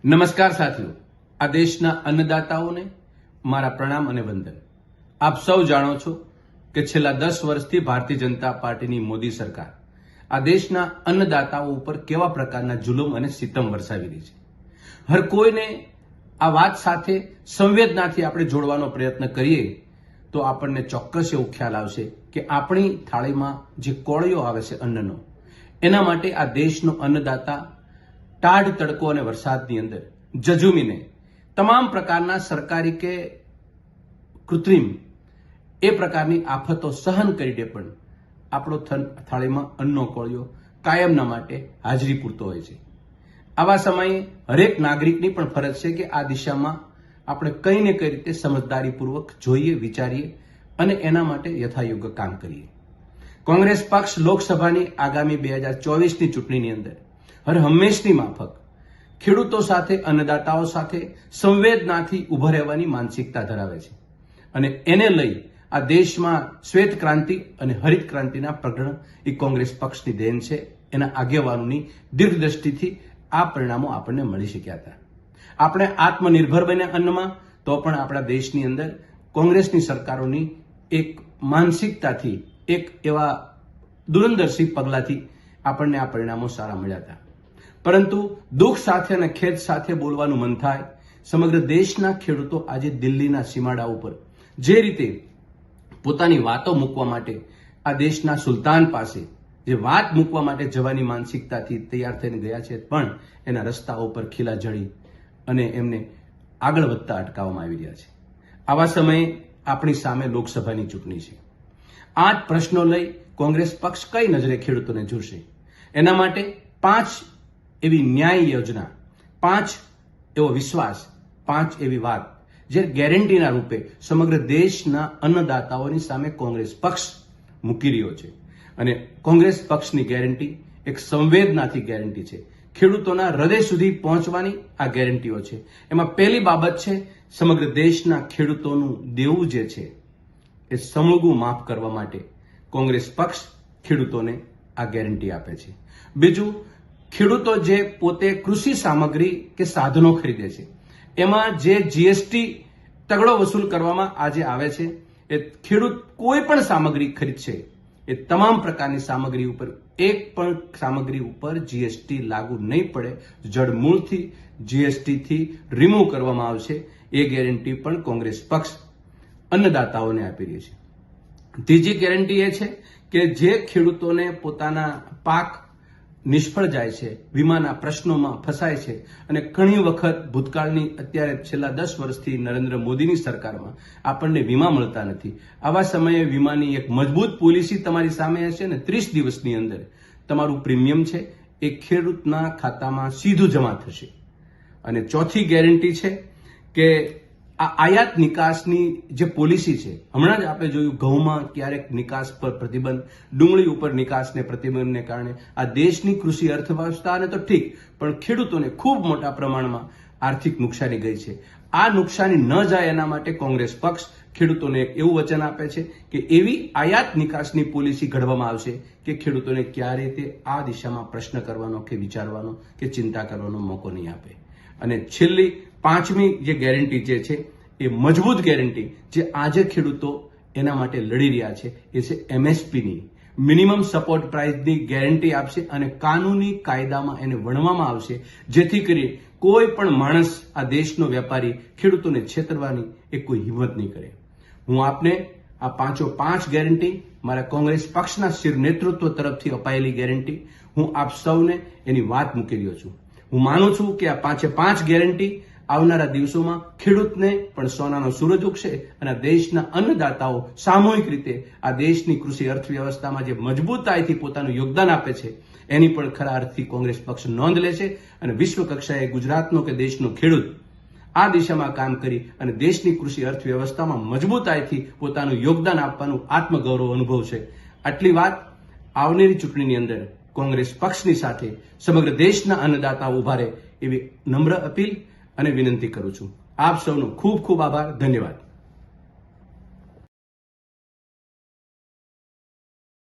નમસ્કાર સાથીઓ, આ દેશના અન્નદાતાઓને મારા પ્રણામ અને વંદન। આપ સૌ જાણો છો કે છેલ્લા 10 વર્ષથી ભારતીય જનતા પાર્ટીની મોદી સરકાર આ દેશના અન્નદાતાઓ ઉપર કેવા પ્રકારના જુલમ અને સિતમ વરસાવી રહી છે। હર કોઈને આ વાત સાથે સંવેદનાથી આપણે જોડવાનો પ્રયત્ન કરીએ તો આપણને ચોક્કસ એવું ખ્યાલ આવશે કે આપણી થાળીમાં જે કોળિયો આવે છે અન્નનો, એના માટે આ દેશનો અન્નદાતા ટાઢ તડકો અને વરસાદની અંદર જજુમીને તમામ પ્રકારના સરકારી કે કૃત્રિમ એ પ્રકારની આફતો સહન કરીને પણ આપણો થાળીમાં અન્નનો કોળિયો કાયમના માટે હાજરી પૂરતો હોય છે। આવા સમયે હરેક નાગરિકની પણ ફરજ છે કે આ દિશામાં આપણે કંઈ ને કઈ રીતે સમજદારીપૂર્વક જોઈએ, વિચારીએ અને એના માટે યથાયોગ્ય કામ કરીએ। કોંગ્રેસ પક્ષ લોકસભાની આગામી 2024ની ચૂંટણીની અંદર હર હંમેશની માફક ખેડૂતો સાથે, અન્નદાતાઓ સાથે સંવેદનાથી ઉભા રહેવાની માનસિકતા ધરાવે છે અને એને લઈ આ દેશમાં શ્વેત ક્રાંતિ અને હરિત ક્રાંતિના પ્રગણ એ કોંગ્રેસ પક્ષની દેન છે। એના આગેવાનોની દીર્ઘદ્રષ્ટિથી આ પરિણામો આપણને મળી શક્યા હતા। આપણે આત્મનિર્ભર બન્યા અન્નમાં, તો પણ આપણા દેશની અંદર કોંગ્રેસની સરકારોની એક માનસિકતાથી, એક એવા દૂરંદર્શી પગલાથી આપણને આ પરિણામો સારા મળ્યા હતા। પરંતુ દુઃખ સાથે અને ખેદ સાથે બોલવાનું મન થાય, સમગ્ર દેશના ખેડૂતો આજે દિલ્હીના સીમાડા ઉપર જે રીતે પોતાની વાતો મૂકવા માટે આ દેશના સુલતાન પાસે જે વાત મૂકવા માટે જવાની માનસિકતાથી તૈયાર થઈને ગયા છે, પણ એના રસ્તાઓ પર ખીલા જડી અને એમને આગળ વધતા અટકાવવામાં આવી રહ્યા છે। આવા સમયે આપણી સામે લોકસભાની ચૂંટણી છે। 8 પ્રશ્નો લઈ કોંગ્રેસ પક્ષ કઈ નજરે ખેડૂતોને જોશે, એના માટે 5 એવી ન્યાય યોજના, 5 એવો વિશ્વાસ, 5 એવી વાત જે ગેરંટીના રૂપે સમગ્ર દેશના અન્નદાતાઓની સામે કોંગ્રેસ પક્ષ મૂકી રહ્યો છે। અને કોંગ્રેસ પક્ષની ગેરંટી એક સંવેદનાથી ગેરંટી છે, ખેડૂતોના હૃદય સુધી પહોંચવાની આ ગેરંટીઓ છે। એમાં પહેલી બાબત છે સમગ્ર દેશના ખેડૂતોનું દેવું જે છે એ સમૂળગું માફ કરવા માટે કોંગ્રેસ પક્ષ ખેડૂતોને આ ગેરંટી આપે છે। બીજું, ખેડૂતો જે પોતે કૃષિ સામગ્રી કે સાધનો ખરીદે છે એમાં જે જીએસટી તગડો વસૂલ કરવામાં આજે આવે છે, એ ખેડૂત કોઈ પણ સામગ્રી ખરીદશે એ તમામ પ્રકારની સામગ્રી ઉપર એક પણ સામગ્રી ઉપર જીએસટી લાગુ નહીં પડે, જડમૂળથી જીએસટીથી રિમૂવ કરવામાં આવશે। એ ગેરંટી પણ કોંગ્રેસ પક્ષ અન્નદાતાઓને આપી રહી છે। ત્રીજી ગેરંટી એ છે કે જે ખેડૂતોને પોતાના પાક નિષ્ફળ જાય છે, વીમાના પ્રશ્નોમાં ફસાય છે અને ઘણી વખત ભૂતકાળની અત્યારે છેલ્લા 10 વર્ષથી નરેન્દ્ર મોદીની સરકારમાં આપણને વીમા મળતા નથી, આવા સમયે વીમાની એક મજબૂત પોલિસી તમારી સામે હશે ને 30 દિવસની અંદર તમારું પ્રીમિયમ છે એ ખેડૂતના ખાતામાં સીધું જમા થશે। અને ચોથી ગેરંટી છે કે આ આયાત નિકાસની જે પોલિસી છે, હમણાં જ આપણે જોયું ઘઉંમાં ક્યારેક નિકાસ પર પ્રતિબંધ, ડુંગળી ઉપર નિકાસને પ્રતિબંધને કારણે આ દેશની કૃષિ અર્થવ્યવસ્થાને તો ઠીક, પણ ખેડૂતોને ખૂબ મોટા પ્રમાણમાં આર્થિક નુકસાની ગઈ છે। આ નુકસાની ન જાય એના માટે કોંગ્રેસ પક્ષ ખેડૂતોને એક એવું વચન આપે છે કે એવી આયાત નિકાસની પોલિસી ઘડવામાં આવશે કે ખેડૂતોને ક્યારેય તે આ દિશામાં પ્રશ્ન કરવાનો કે વિચારવાનો કે ચિંતા કરવાનો મોકો નહીં આપે। અને છેલ્લી 5મી જે ગેરંટી જે છે એ મજબૂત ગેરંટી જે આજે ખેડૂતો એના માટે લડી રહ્યા છે એ છે એમએસપીની, મિનિમમ સપોર્ટ પ્રાઇસની ગેરંટી આપશે અને કાનૂની કાયદામાં એને વણવામાં આવશે, જેથી કરી કોઈ પણ માણસ, આ દેશનો વેપારી ખેડૂતોને છેતરવાની એ કોઈ હિંમત નહીં કરે। હું આપને આ 5 ગેરંટી, મારા કોંગ્રેસ પક્ષના શિર નેતૃત્વ તરફથી અપાયેલી ગેરંટી, હું આપ સૌને એની વાત મૂકી રહ્યો છું। હું માનું છું કે આ 5 ગેરંટી આવનારા દિવસોમાં ખેડૂતને પણ સોનાનો સૂરજ ઉગશે અને દેશના અન્નદાતાઓ સામૂહિક રીતે આ દેશની કૃષિ અર્થવ્યવસ્થામાં જે મજબૂતાઈથી પોતાનું યોગદાન આપે છે એની પણ ખરા અર્થથી કોંગ્રેસ પક્ષ નોંધ લેશે અને વિશ્વ કક્ષાએ ગુજરાતનો કે દેશનો ખેડૂત આ દિશામાં કામ કરી અને દેશની કૃષિ અર્થવ્યવસ્થામાં મજબૂતાઈથી પોતાનું યોગદાન આપવાનું આત્મગૌરવ અનુભવશે। આટલી વાત આવનારી ચૂંટણીની અંદર કોંગ્રેસ પક્ષની સાથે સમગ્ર દેશના અન્નદાતાઓ ઉભા રહે એવી નમ્ર અપીલ અને વિનંતી કરું છું। આપ સૌનો ખૂબ ખૂબ આભાર, ધન્યવાદ।